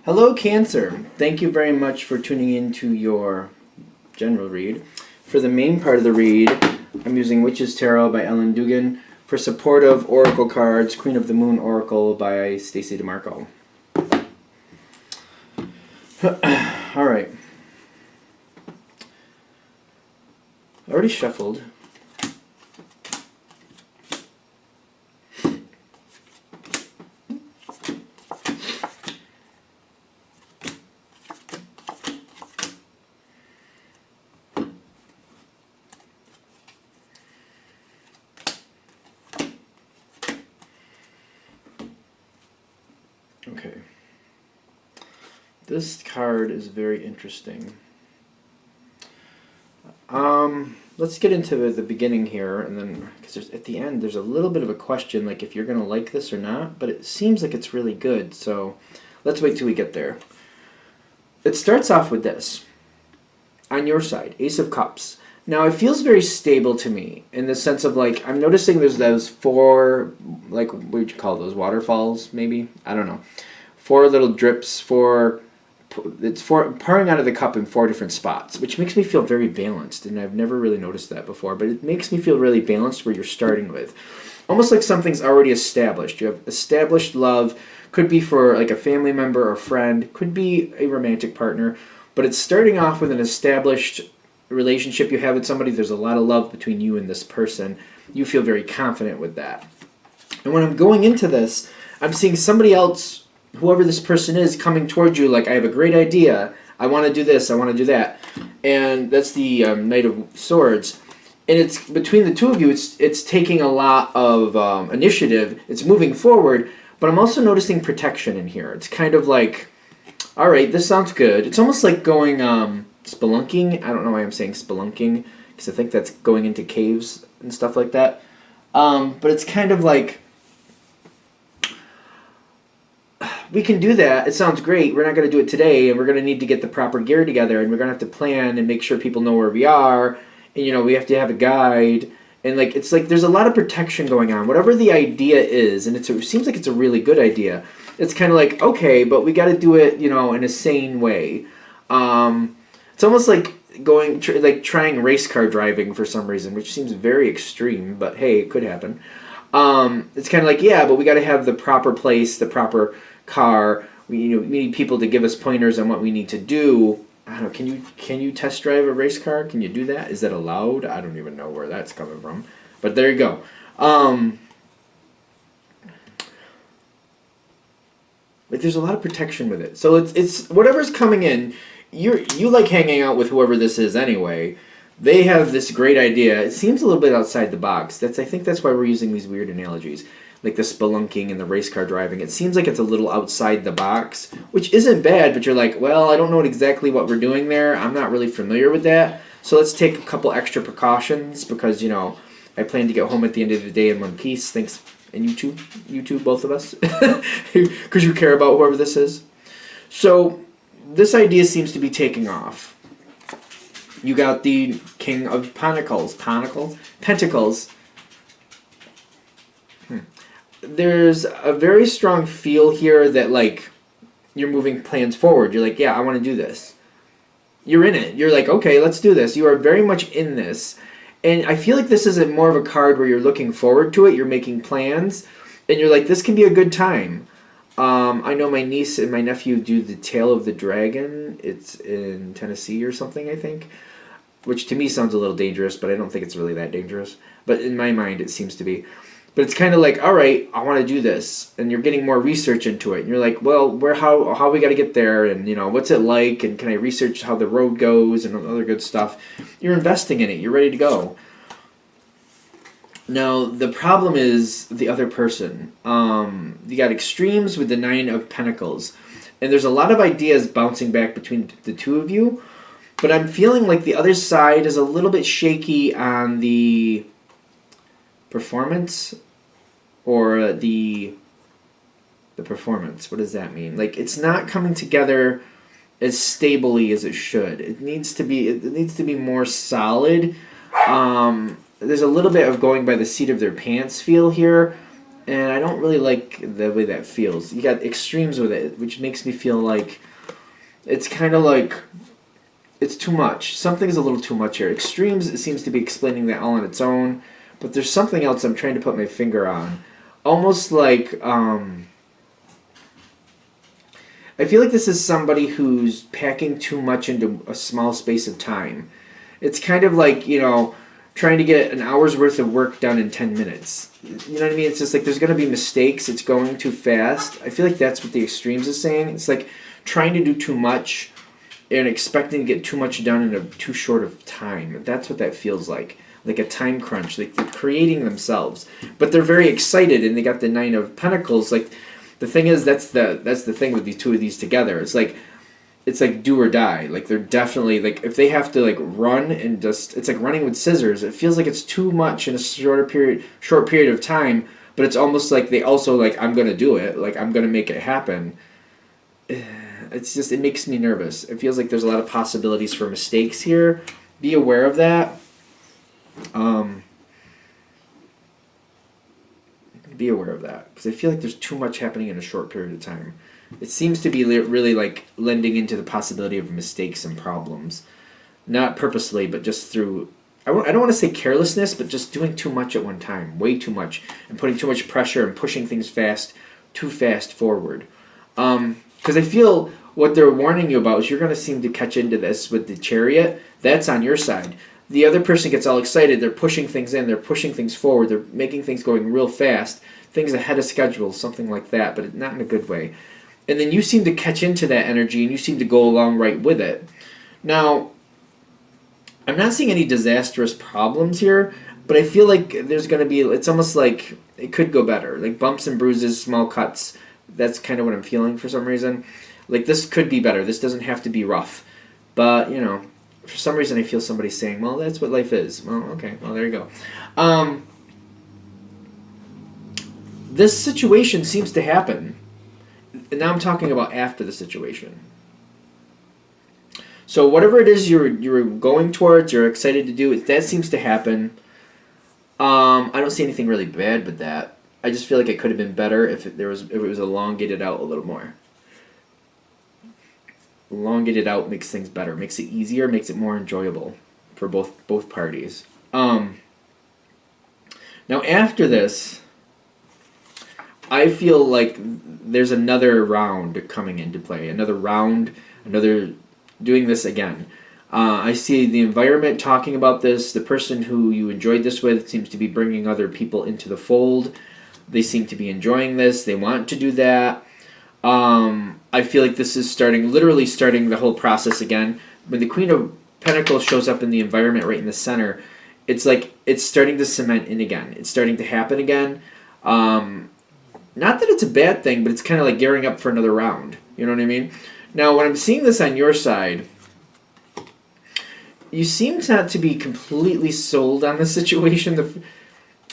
Hello, Cancer. Thank you very much for tuning in to your general read. For the main part of the read, I'm using Witch's Tarot by Ellen Dugan. For supportive oracle cards, Queen of the Moon Oracle by Stacey DeMarco. All right. I already shuffled. Okay. This card is very interesting. Let's get into the beginning here, and then because at the end there's a little bit of a question, like if you're gonna like this or not. But it seems like it's really good, so let's wait till we get there. It starts off with this. On your side, Ace of Cups. Now it feels very stable to me in the sense of like I'm noticing there's those four, like what would you call those, waterfalls maybe? I don't know. Four little drips, it's pouring out of the cup in four different spots, which makes me feel very balanced, and I've never really noticed that before, but it makes me feel really balanced where you're starting with. Almost like something's already established. You have established love, could be for like a family member or friend, could be a romantic partner, but it's starting off with an established relationship you have with somebody. There's a lot of love between you and this person. You feel very confident with that. And when I'm going into this, I'm seeing somebody else, whoever this person is, coming towards you like, I have a great idea. I want to do this. I want to do that. And that's the Knight of Swords. And it's between the two of you, it's taking a lot of initiative. It's moving forward. But I'm also noticing protection in here. It's kind of like, all right, this sounds good. It's almost like going spelunking. I don't know why I'm saying spelunking, because I think that's going into caves and stuff like that. But it's kind of like, we can do that. It sounds great. We're not going to do it today, and we're going to need to get the proper gear together, and we're going to have to plan and make sure people know where we are, and we have to have a guide, and it's like there's a lot of protection going on. Whatever the idea is, and it seems like it's a really good idea. It's kind of like, okay, but we got to do it, in a sane way. It's almost like trying race car driving for some reason, which seems very extreme, but hey, it could happen. It's kind of like, yeah, but we got to have the proper place, the proper car. We need people to give us pointers on what we need to do. I don't know. Can you test drive a race car? Can you do that? Is that allowed? I don't even know where that's coming from. But there you go. There's a lot of protection with it. So it's whatever's coming in. You like hanging out with whoever this is anyway. They have this great idea. It seems a little bit outside the box. I think that's why we're using these weird analogies, like the spelunking and the race car driving. It seems like it's a little outside the box, which isn't bad, but you're like, well, I don't know exactly what we're doing there. I'm not really familiar with that. So let's take a couple extra precautions because, I plan to get home at the end of the day in one piece. Thanks. And you two, both of us, because you care about whoever this is. So this idea seems to be taking off. You got the King of Pentacles. Pentacles. There's a very strong feel here that, you're moving plans forward. You're like, yeah, I want to do this. You're in it. You're like, okay, let's do this. You are very much in this. And I feel like this is more of a card where you're looking forward to it. You're making plans. And you're like, this can be a good time. I know my niece and my nephew do the Tail of the Dragon. It's in Tennessee or something, I think. Which to me sounds a little dangerous, but I don't think it's really that dangerous. But in my mind, it seems to be. But it's kind of like, all right, I want to do this. And you're getting more research into it. And you're like, well, how we got to get there? And, what's it like? And can I research how the road goes and other good stuff? You're investing in it. You're ready to go. Now, the problem is the other person. You got extremes with the Nine of Pentacles. And there's a lot of ideas bouncing back between the two of you. But I'm feeling like the other side is a little bit shaky on the performance or the performance. What does that mean? It's not coming together as stably as it should. It needs to be more solid. There's a little bit of going by the seat of their pants feel here. And I don't really like the way that feels. You got extremes with it, which makes me feel like it's kind of like it's too much. Something's a little too much here. Extremes, it seems to be explaining that all on its own, but there's something else I'm trying to put my finger on. Almost like, I feel like this is somebody who's packing too much into a small space of time. It's kind of like, trying to get an hour's worth of work done in 10 minutes. You know what I mean? It's just like there's going to be mistakes. It's going too fast. I feel like that's what the extremes is saying. It's like trying to do too much and expecting to get too much done in a too short of time. That's what that feels like a time crunch. Like they're creating themselves, but they're very excited, and they got the Nine of Pentacles. Like the thing is, that's the thing with these two of these together. It's like do or die. Like they're definitely like if they have to like run and just it's like running with scissors. It feels like it's too much in a short period of time. But it's almost like they also like I'm gonna do it. Like I'm gonna make it happen. It's just it makes me nervous. It feels like there's a lot of possibilities for mistakes here. Be aware of that. Be aware of that because I feel like there's too much happening in a short period of time. It seems to be really like lending into the possibility of mistakes and problems, not purposely, but just through. I don't want to say carelessness, but just doing too much at one time, way too much, and putting too much pressure and pushing things too fast forward. Because I feel what they're warning you about is you're going to seem to catch into this with the Chariot. That's on your side. The other person gets all excited. They're pushing things in. They're pushing things forward. They're making things going real fast. Things ahead of schedule, something like that, but not in a good way. And then you seem to catch into that energy, and you seem to go along right with it. Now, I'm not seeing any disastrous problems here, but I feel like there's going to be, it's almost like it could go better. Like bumps and bruises, small cuts. That's kind of what I'm feeling for some reason. Like this could be better. This doesn't have to be rough. But, for some reason I feel somebody saying, well, that's what life is. Well, okay. Well, there you go. This situation seems to happen. And now I'm talking about after the situation. So whatever it is you're going towards, you're excited to do, that seems to happen. I don't see anything really bad with that. I just feel like it could have been better if it was elongated out a little more. Elongated out makes things better, makes it easier, makes it more enjoyable for both parties. Now after this, I feel like there's another round coming into play. Another doing this again. I see the environment talking about this. The person who you enjoyed this with seems to be bringing other people into the fold. They seem to be enjoying this. They want to do that. I feel like this is literally starting the whole process again. When the Queen of Pentacles shows up in the environment right in the center, it's like it's starting to cement in again. It's starting to happen again. Not that it's a bad thing, but it's kind of like gearing up for another round. You know what I mean? Now, when I'm seeing this on your side, you seem not to be completely sold on the situation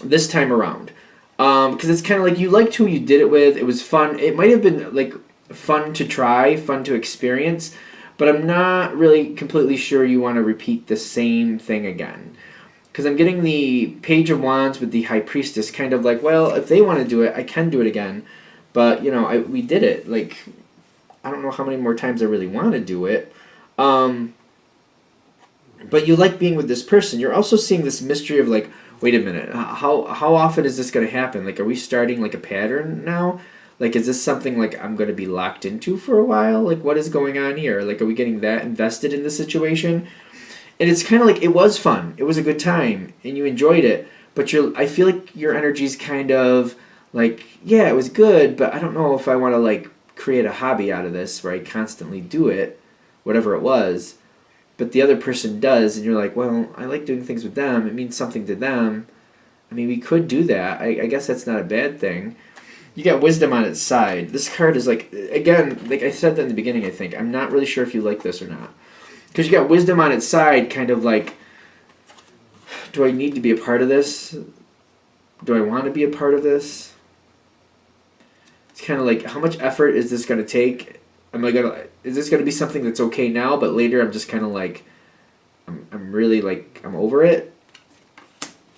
this time around. Because it's kind of like you liked who you did it with. It was fun. It might have been like fun to try, fun to experience, but I'm not really completely sure you want to repeat the same thing again. Because I'm getting the Page of Wands with the High Priestess, kind of like, well, if they want to do it, I can do it again. But, we did it. Like, I don't know how many more times I really want to do it. But you like being with this person. You're also seeing this mystery of, like, wait a minute, how often is this going to happen? Like, are we starting, like, a pattern now? Like, is this something, like, I'm going to be locked into for a while? Like, what is going on here? Like, are we getting that invested in the situation? And it's kind of like, it was fun. It was a good time, and you enjoyed it. But I feel like your energy's kind of like, yeah, it was good, but I don't know if I want to, like, create a hobby out of this where I constantly do it, whatever it was. But the other person does, and you're like, well, I like doing things with them. It means something to them. I mean, we could do that. I guess that's not a bad thing. You got Wisdom on its side. This card is like, again, like I said that in the beginning, I think. I'm not really sure if you like this or not. Because you got Wisdom on its side, kind of like, do I need to be a part of this? Do I want to be a part of this? It's kind of like, how much effort is this going to take? Is this going to be something that's okay now, but later I'm just kind of like, I'm really like, I'm over it?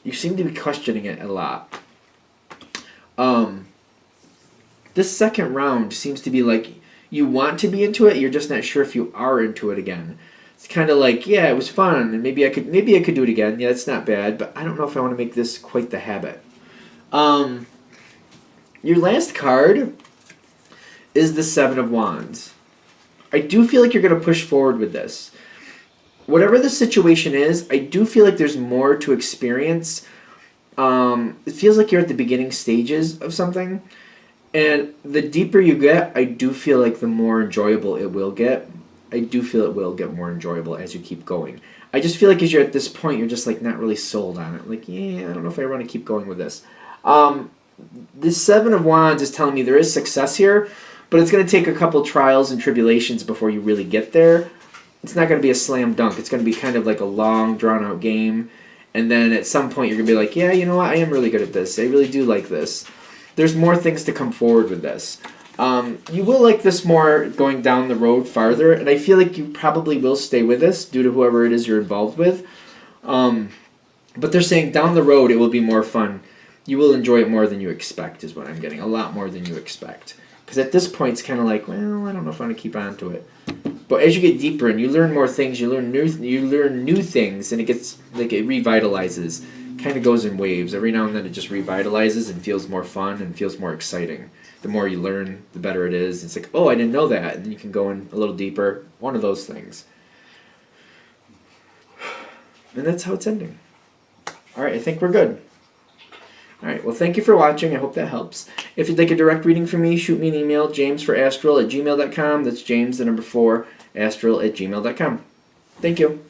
You seem to be questioning it a lot. This second round seems to be like you want to be into it, you're just not sure if you are into it again. It's kind of like, yeah, it was fun, and maybe I could do it again. Yeah, it's not bad, but I don't know if I want to make this quite the habit. Your last card is the Seven of Wands. I do feel like you're going to push forward with this. Whatever the situation is, I do feel like there's more to experience. It feels like you're at the beginning stages of something. And the deeper you get, I do feel like the more enjoyable it will get. I do feel it will get more enjoyable as you keep going. I just feel like as you're at this point, you're just like not really sold on it. Like, yeah, I don't know if I want to keep going with this. This Seven of Wands is telling me there is success here, but it's going to take a couple trials and tribulations before you really get there. It's not going to be a slam dunk. It's going to be kind of like a long, drawn-out game. And then at some point, you're going to be like, yeah, you know what? I am really good at this. I really do like this. There's more things to come forward with this. You will like this more going down the road farther, and I feel like you probably will stay with this due to whoever it is you're involved with. But they're saying down the road it will be more fun. You will enjoy it more than you expect is what I'm getting. A lot more than you expect. Because at this point it's kind of like, well, I don't know if I want to keep on to it. But as you get deeper and you learn more things, you learn new things, and it gets like it revitalizes. Kind of goes in waves. Every now and then it just revitalizes and feels more fun and feels more exciting. The more you learn, the better it is. It's like, oh, I didn't know that. And then you can go in a little deeper. One of those things. And that's how it's ending. All right, I think we're good. All right, well, thank you for watching. I hope that helps. If you'd like a direct reading from me, shoot me an email, jamesforastral@gmail.com. That's James, the number 4, astral@gmail.com. Thank you.